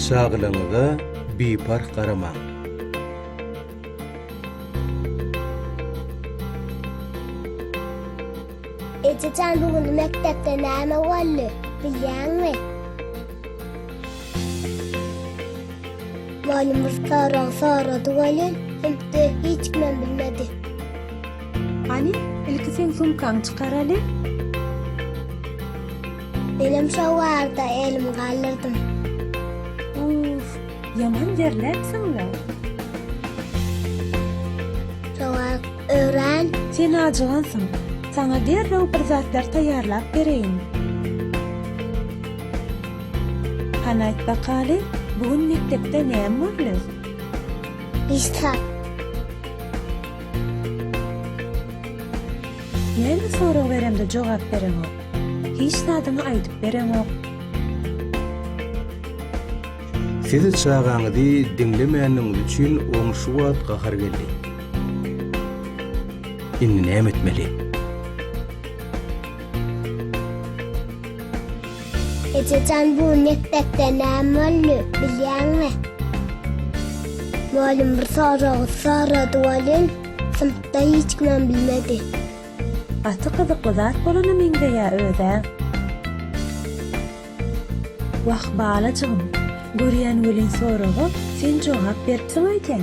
Çağılığınıza bipark garamaň. Ejecan bugün mektepde näme boldy, bilýärmi? Muallimimiz sorady bolýan, hemde hiç kim bilmedi. Hani ilki sen sumkaň çykaraly? Benim şo warda elim galdyrdım. Uf, yaman derläpsiňler. Şowa öğren. Sen ajygansyň. Sana derrew bir zatlar taýýarlap bereýin. Hana aýt bakaly, bugün mektepde näme boldy? İşte Näme sorag beremde jogap bereň ok. Hiç sadyny aýdyp bereň ok. Sizi çağaňyzy dinlemeýäniniz üçin oňşy wagt gahar geldi. Indi näme etmeli? Ejecan bu mektepde näme boldy, bilýärmi? Muallim bir sorady bolýan, sınıfda hiç kim bilmedi. Aty gyzykly zat bolany meňde ýa öze. Wah balajygym, görýän welin soragy sen jogap berdiň eýken.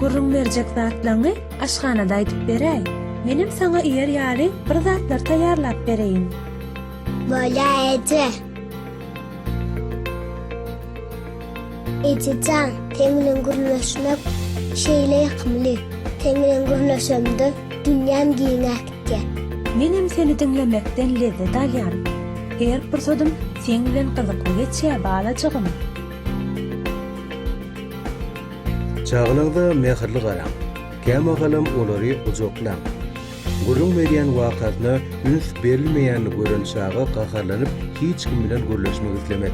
Gurrun berjek zatlaryňy aşganada aýdyp beräý. Menim sana iýer ýaly bir zatlar taýýarlap bereýin. Bolýa Ejecan, teňiň gürleşme şeýle ýakymly. Teňiň gürleşemde dünýäm giňäkdi. Menim seni dinlemekden lezzet alýar. Her bir sözüm sen bilen gyzykly geçýär balajygym. Çağılığınıza mehirli garaň. Käme olary uzoklaň. Gurrun berýän wagtny üns berilmeýän görün çağa gaharlanyp hiç kim bilen gürleşmek islemek.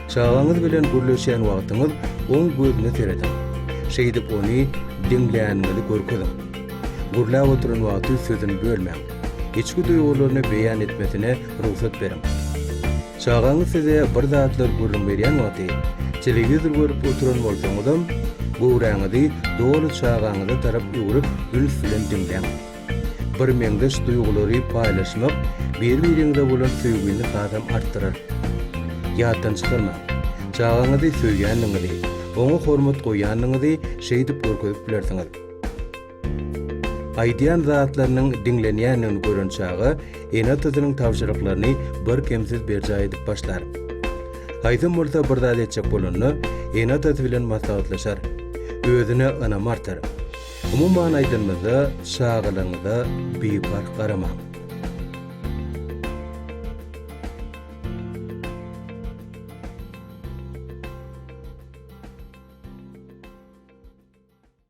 Çağaňyz bilen gürleşýän wagtyňyz oň gözüne teredim. Şeýdip ony dinleýänleri görkezim. Gürläp oturan wagty sözüni bölmäň. Içki duýgularyny beýan etmesine ruhsat berin. Çağaňyz size bir zatlar gurrun berýän wagty telewizor görüp oturan bolsaňyzam, gurraňyzy dogry çağaňyza tarap ýurup üns bilen dinleň. Bir meňdeş duýgulary paýlaşmak bir-biriňize bolan söýgüni hadam artdyrar. Ýatdan çykarma. Çağaňyzy söýýänliňizi, oňa hormat goýanlygyňyzy şeýdip görkezip bilersiňiz. Aýdýan zatlarynyň dinlenýänini görän çağa ene tyzynyň tawşyryklaryny bir kemsiz berjä edip başlar. Haýdym bolsa bir zat etjek bolany ene tyzy bilen maslahatlaşar. Özüne anamartar. Umumman aýdylmazda çağalaňyza bipark garamaň.